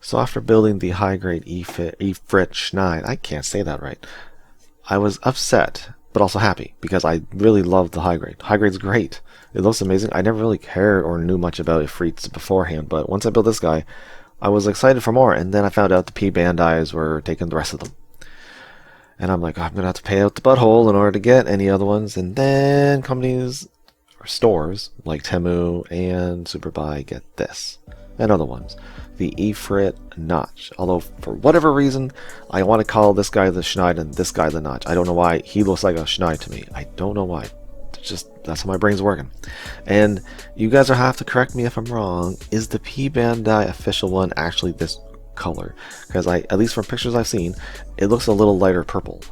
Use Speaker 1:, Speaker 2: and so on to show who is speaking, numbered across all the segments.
Speaker 1: So after building the High Grade Efreet Nacht, I can't say that right, I was upset, but also happy, because I really loved the High Grade. High Grade's great. It looks amazing. I never really cared or knew much about Efreets beforehand, but once I built this guy, I was excited for more, and then I found out the P Bandais were taking the rest of them. And I'm like, oh, I'm going to have to pay out the butthole in order to get any other ones, and then companies or stores like Temu and Superbuy get this, and other ones. The Efreet Nacht. Although, for whatever reason, I want to call this guy the Schneid and this guy the Notch. I don't know why. He looks like a Schneid to me. I don't know why. It's just, that's how my brain's working. And you guys will have to correct me if I'm wrong. Is the P Bandai official one actually this color? Because at least from pictures I've seen, it looks a little lighter purple.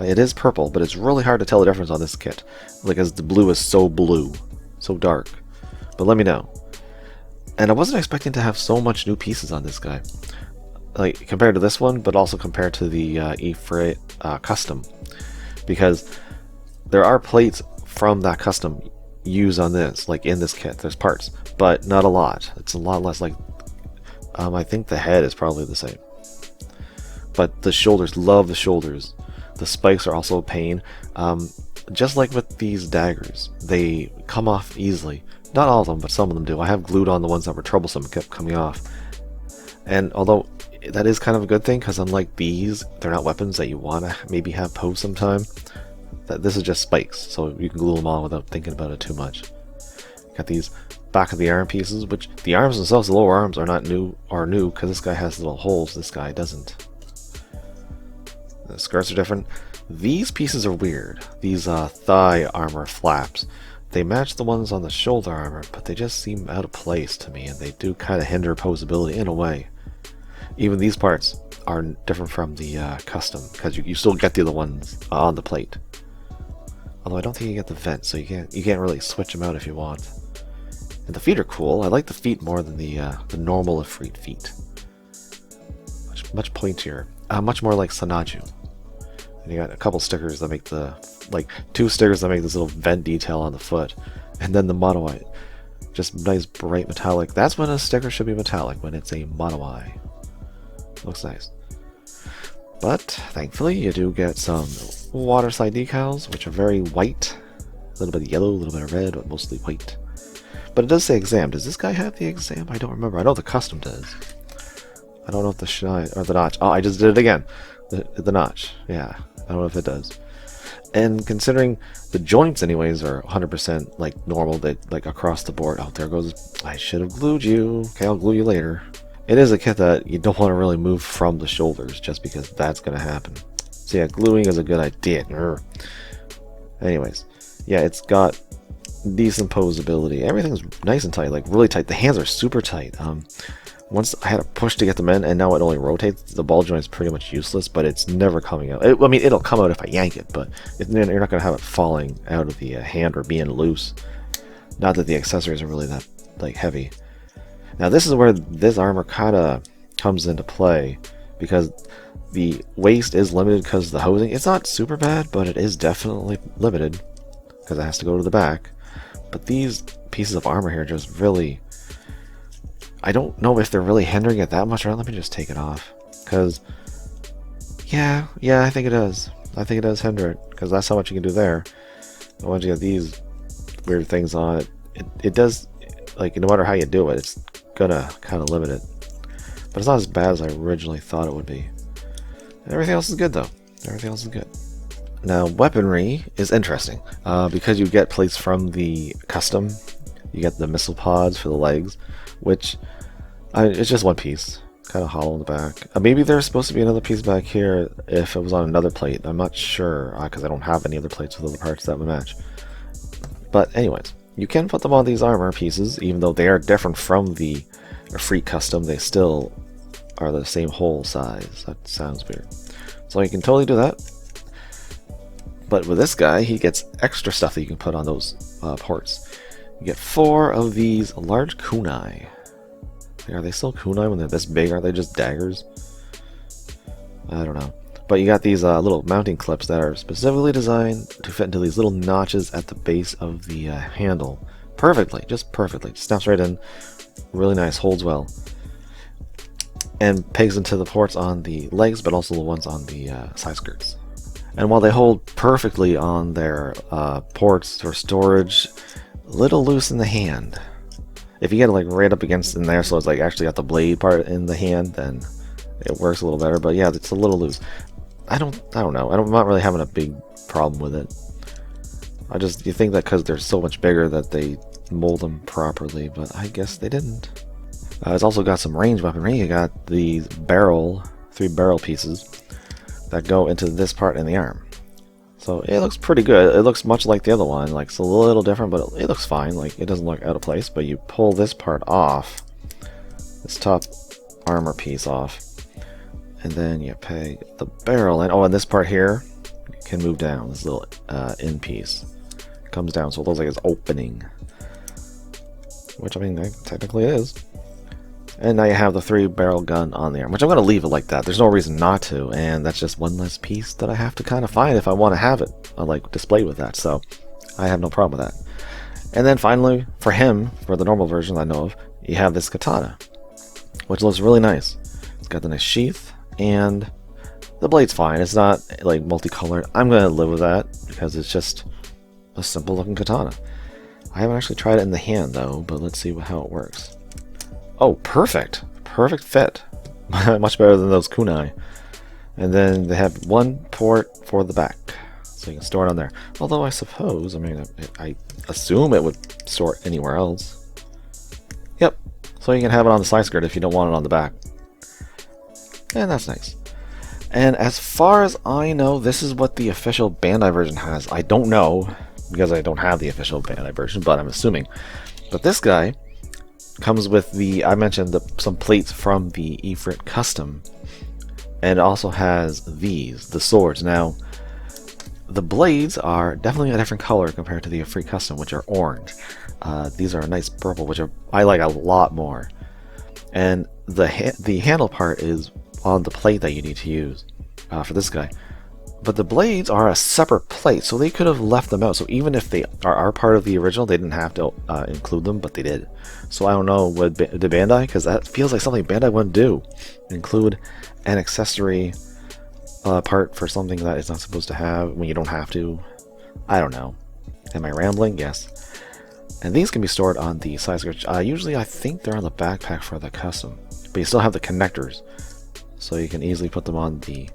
Speaker 1: It is purple, but it's really hard to tell the difference on this kit. Like, as the blue is so blue, so dark. But let me know. And I wasn't expecting to have so much new pieces on this guy, like compared to this one, but also compared to the Efreet custom, because there are plates from that custom used on this, like in this kit. There's parts, but not a lot. It's a lot less. Like I think the head is probably the same, but the shoulders, love the shoulders. The spikes are also a pain. Just like with these daggers, they come off easily. Not all of them, but some of them do. I have glued on the ones that were troublesome and kept coming off. And although that is kind of a good thing, because unlike these, they're not weapons that you want to maybe have pose sometime. This is just spikes, so you can glue them on without thinking about it too much. Got these back of the arm pieces, which the arms themselves, the lower arms, are not new, because this guy has little holes, this guy doesn't. The skirts are different. These pieces are weird. These thigh armor flaps. They match the ones on the shoulder armor, but they just seem out of place to me, and they do kind of hinder posability in a way. Even these parts are different from the custom, because you still get the other ones on the plate. Although I don't think you get the vent, so you can't really switch them out if you want. And the feet are cool. I like the feet more than the normal Efreet feet. Much pointier, much more like Sanaju. And you got a couple stickers that make two stickers that make this little vent detail on the foot, and then the mono eye, just nice bright metallic. That's when a sticker should be metallic, when it's a mono eye. Looks nice. But thankfully you do get some water slide decals, which are very white, a little bit of yellow, a little bit of red, but mostly white. But it does say exam. Does this guy have the exam? I don't remember. I know the custom does. I don't know if the shine or the notch. Oh, I just did it again. The notch. Yeah, I don't know if it does. And considering the joints anyways are 100% like normal, they like across the board. Oh, there goes. I should have glued you. Okay, I'll glue you later. It is a kit that you don't want to really move from the shoulders, just because that's going to happen. So yeah, gluing is a good idea. Anyways, yeah, it's got decent posability. Everything's nice and tight, like really tight. The hands are super tight. Once I had to push to get them in, and now it only rotates. The ball joint is pretty much useless, but it's never coming out. I mean, it'll come out if I yank it, but you're not going to have it falling out of the hand or being loose. Not that the accessories are really that like heavy. Now this is where this armor kind of comes into play, because the waist is limited because of the hosing. It's not super bad, but it is definitely limited because it has to go to the back. But these pieces of armor here just really, I don't know if they're really hindering it that much. Or let me just take it off, because yeah, I think it does. I think it does hinder it, because that's how much you can do there. But once you get these weird things on it, it does, like, no matter how you do it, it's gonna kind of limit it. But it's not as bad as I originally thought it would be. Everything else is good though. Everything else is good. Now weaponry is interesting, because you get plates from the custom. You get the missile pods for the legs, which it's just one piece, kind of hollow in the back. Maybe there's supposed to be another piece back here if it was on another plate. I'm not sure, because I don't have any other plates with other parts that would match. But anyways, you can put them on these armor pieces, even though they are different from the Efreet custom. They still are the same hole size. That sounds weird. So you can totally do that. But with this guy, he gets extra stuff that you can put on those ports. You get 4 of these large kunai. Are they still kunai when they're this big? Are they just daggers? I don't know. But you got these little mounting clips that are specifically designed to fit into these little notches at the base of the handle. Perfectly, just perfectly. Snaps right in. Really nice, holds well. and pegs into the ports on the legs, but also the ones on the side skirts. And while they hold perfectly on their ports for storage, a little loose in the hand. If you get it like right up against in there, so it's like actually got the blade part in the hand, then it works a little better. But yeah, it's a little loose. I don't know. I'm not really having a big problem with it. You think that because they're so much bigger that they mold them properly, but I guess they didn't. It's also got some range weaponry. You got these 3 barrel pieces that go into this part in the arm. So it looks pretty good. It looks much like the other one. Like, it's a little different, but it looks fine. Like, it doesn't look out of place. But you pull this part off, this top armor piece off, and then you peg the barrel in. Oh, and this part here can move down. This little end piece comes down, so it looks like it's opening. Which, I mean, technically it is. And now you have the 3-barrel gun on the arm, which I'm going to leave it like that. There's no reason not to, and that's just one less piece that I have to kind of find if I want to have it, like, displayed with that. So I have no problem with that. And then finally, for him, for the normal version I know of, you have this katana, which looks really nice. It's got the nice sheath, and the blade's fine. It's not like multicolored. I'm going to live with that because it's just a simple looking katana. I haven't actually tried it in the hand though, but let's see how it works. Oh, perfect! Perfect fit. Much better than those kunai. And then they have one port for the back, so you can store it on there. Although I suppose, I mean, I assume it would store anywhere else. Yep. So you can have it on the side skirt if you don't want it on the back. And that's nice. And as far as I know, this is what the official Bandai version has. I don't know, because I don't have the official Bandai version, but I'm assuming. But this guy comes with I mentioned some plates from the Efreet Custom, and it also has the swords. Now, the blades are definitely a different color compared to the Efreet Custom, which are orange. These are a nice purple, which I like a lot more. And the handle part is on the plate that you need to use for this guy. But the blades are a separate plate, so they could have left them out. So even if they are part of the original, they didn't have to include them, but they did. So I don't know, did Bandai? Because that feels like something Bandai wouldn't do. Include an accessory part for something that it's not supposed to have when you don't have to. I don't know. Am I rambling? Yes. And these can be stored on the side skirts. Usually I think they're on the backpack for the custom. But you still have the connectors. So you can easily put them on the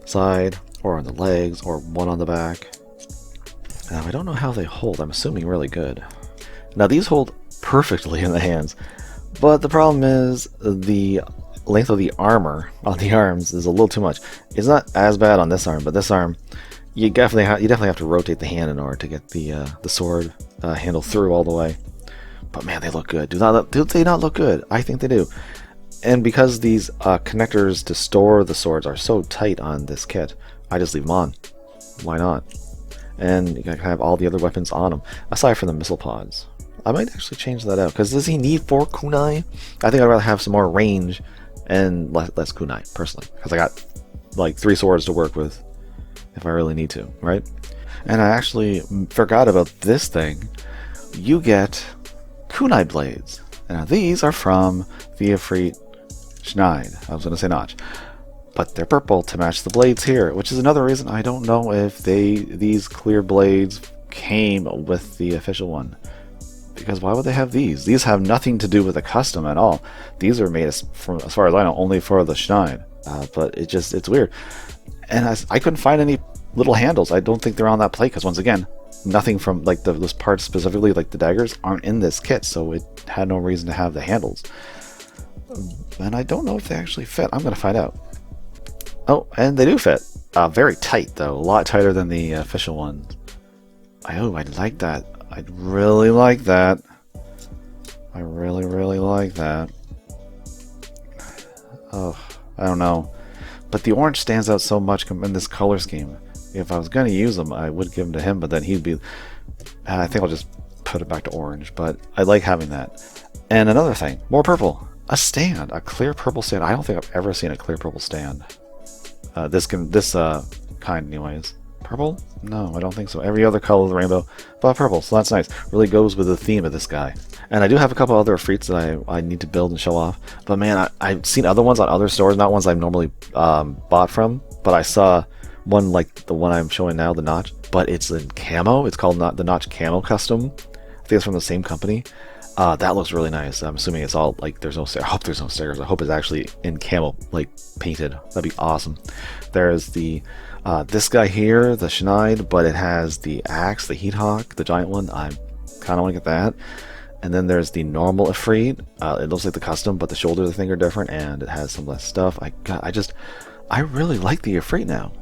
Speaker 1: side, or on the legs, or one on the back. I don't know how they hold. I'm assuming really good. Now these hold perfectly in the hands, but the problem is the length of the armor on the arms is a little too much. It's not as bad on this arm, but this arm, you definitely have to rotate the hand in order to get the sword handle through all the way. But man, they look good. Do they not look good? I think they do. And because these connectors to store the swords are so tight on this kit, I just leave them on. Why not? And you can have all the other weapons on them, aside from the missile pods. I might actually change that out, because does he need 4 kunai? I think I'd rather have some more range and less kunai, personally, because I got like 3 swords to work with if I really need to, right? And I actually forgot about this thing. You get kunai blades. Now these are from the Efreet Schneid. I was going to say Notch. But they're purple to match the blades here, which is another reason I don't know if these clear blades came with the official one. Because why would they have these? These have nothing to do with the custom at all. These are made, as far as I know, only for the Schneid. But it's weird. And I couldn't find any little handles. I don't think they're on that plate, because once again, nothing from like those parts specifically, like the daggers, aren't in this kit, so it had no reason to have the handles. And I don't know if they actually fit. I'm going to find out. Oh, and they do fit. Very tight, though. A lot tighter than the official ones. Oh, I like that. I really like that. I really, really like that. Oh, I don't know. But the orange stands out so much in this color scheme. If I was going to use them, I would give them to him, but then he'd be... I think I'll just put it back to orange, but I like having that. And another thing, more purple. A stand, a clear purple stand. I don't think I've ever seen a clear purple stand. This kind anyways.
Speaker 2: Purple? No, I don't think so. Every other color of the rainbow, but purple, so that's nice. Really goes with the theme of this guy. And I do have a couple other Efreets that I need to build and show off. But man, I've seen other ones on other stores, not ones I've normally bought from. But I saw one like the one I'm showing now, the Notch. But it's in camo. It's called the Notch Camo Custom. I think it's from the same company. That looks really nice. I'm assuming it's all like there's no stickers. I hope there's no stickers. I hope it's actually in camo, like painted. That'd be awesome. There's the this guy here, the Schneid, but it has the axe, the Heat Hawk, the giant one. I kind of want to get that. And then there's the normal Efreet. It looks like the custom, but the shoulders I think are different, and it has some less stuff. I really like the Efreet now.